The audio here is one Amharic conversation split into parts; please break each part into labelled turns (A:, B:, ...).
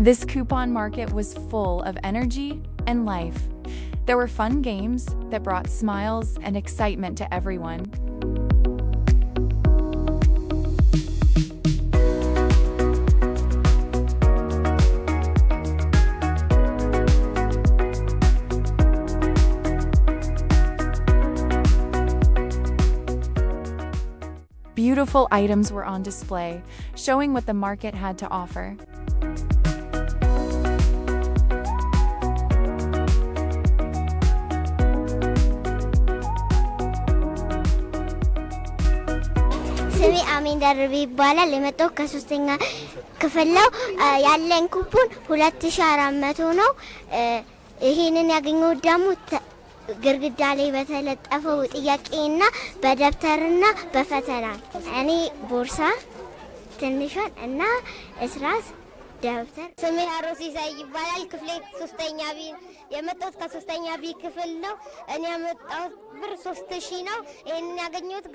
A: This coupon market was full of energy and life. There were fun games that brought smiles and excitement to everyone. Beautiful items were on display, showing what the market had to offer.
B: ስሜ አሚን ደርቤ ይባላል። የመጣው ከሶስተኛ ክፍል ነው። ያለን ኩፖን 2400 ነው። ይሄንን ያገኘሁት ደግሞ ግርግዳ ላይ በተለጠፈው ጥያቄና በደብተርና በፈተና እኔ ቦርሳ ትንሿን እና እስራስ ደብተር። ስሜ አሮሲ ሳይ ይባላል። ክፍሌ ሶስተኛ ቢ የመጣሁት ከሶስተኛ ቢ ክፍል ነው። እኔ ያመጣሁት ብር 3000 ነው። ይሄንን ያገኘሁት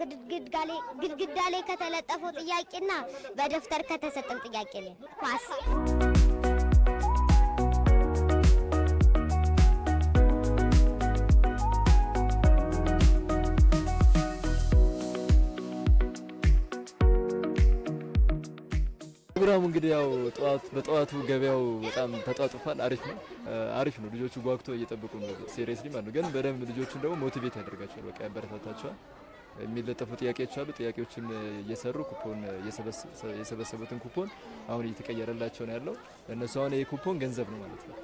B: ግድግዳ ላይ ከተለጠፈው ጥያቄና በደብተር ከተሰጠው ጥያቄ ላይ ኳስ።
C: ፕሮግራሙ እንግዲህ ያው በጠዋቱ ገበያው በጣም ተጧጡፋል። አሪፍ ነው። ልጆቹ ጓጉቶ እየጠበቁ ነው ሲሪየስሊ ማለት ነው። ግን በደንብ ልጆቹን ደግሞ ሞቲቬት ያደርጋቸዋል። በቃ ያበረታታቸዋል። የሚለጠፉ ጥያቄዎች አሉ። ጥያቄዎችን እየሰሩ ኩፖን የሰበሰቡትን ኩፖን አሁን እየተቀየረላቸው ነው ያለው። እነሱ አሁን ይሄ ኩፖን ገንዘብ ነው ማለት ነው።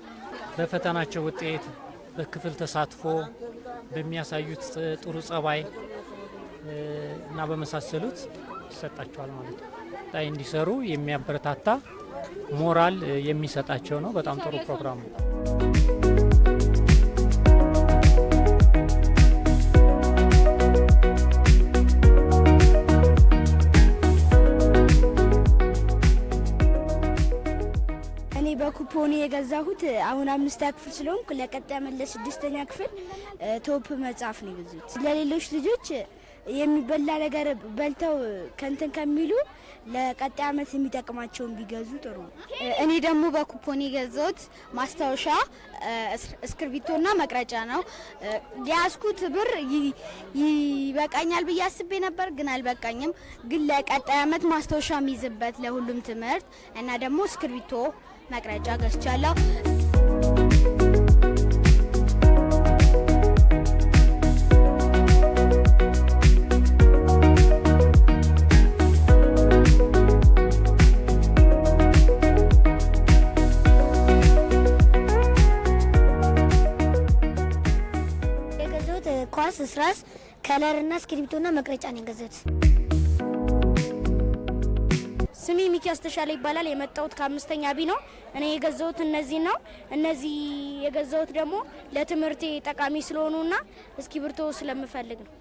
D: በፈተናቸው ውጤት፣ በክፍል ተሳትፎ፣ በሚያሳዩት ጥሩ ጸባይ እና በመሳሰሉት ይሰጣቸዋል ማለት ነው። ጣይ እንዲሰሩ የሚያበረታታ ሞራል የሚሰጣቸው ነው። በጣም ጥሩ ፕሮግራም ነው።
E: እኔ በኩፖን የገዛሁት አሁን 5ኛ ክፍል ስለሆንኩ ለቀጣይ ዓመት ለ6ኛ ክፍል ቶፕ መጽሐፍ ነው የገዛሁት። ለሌሎች ልጆች የሚበላ ነገር በልተው ከንተን ከሚሉ ለቀጣይ ዓመት የሚጠቅማቸውን ቢገዙ ጥሩ ነው።
F: እኔ ደግሞ በኩፖን የገዛሁት ማስታወሻ፣ እስክርቢቶና መቅረጫ ነው። ያዝኩት ብር ይበቃኛል ብዬ አስቤ ነበር፣ ግን አልበቃኝም። ግን ለቀጣይ ዓመት ማስታወሻ የሚይዝበት ለሁሉም ትምህርት እና ደግሞ እስክርቢቶ፣ መቅረጫ ገዝቻለሁ።
B: ኳስ፣ እስራስ፣ ከለርና እስክሪብቶና መቅረጫ ነው የገዛሁት።
E: ስሜ ሚኪያስ ተሻለ ይባላል። የመጣሁት ከ5ኛ ቢ ነው። እኔ የገዛሁት እነዚህ ነው። እነዚህ የገዛሁት ደግሞ ለትምህርቴ ጠቃሚ ስለሆኑና እስክሪብቶ ስለምፈልግ ነው።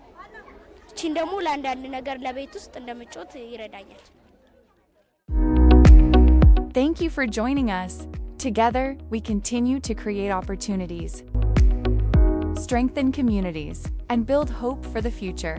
E: እቺን ደግሞ ለአንዳንድ ነገር ለቤት ውስጥ እንደምጮት ይረዳኛል።
A: Thank you for joining us. Together, we continue to create opportunities, strengthen communities, and build hope for the future.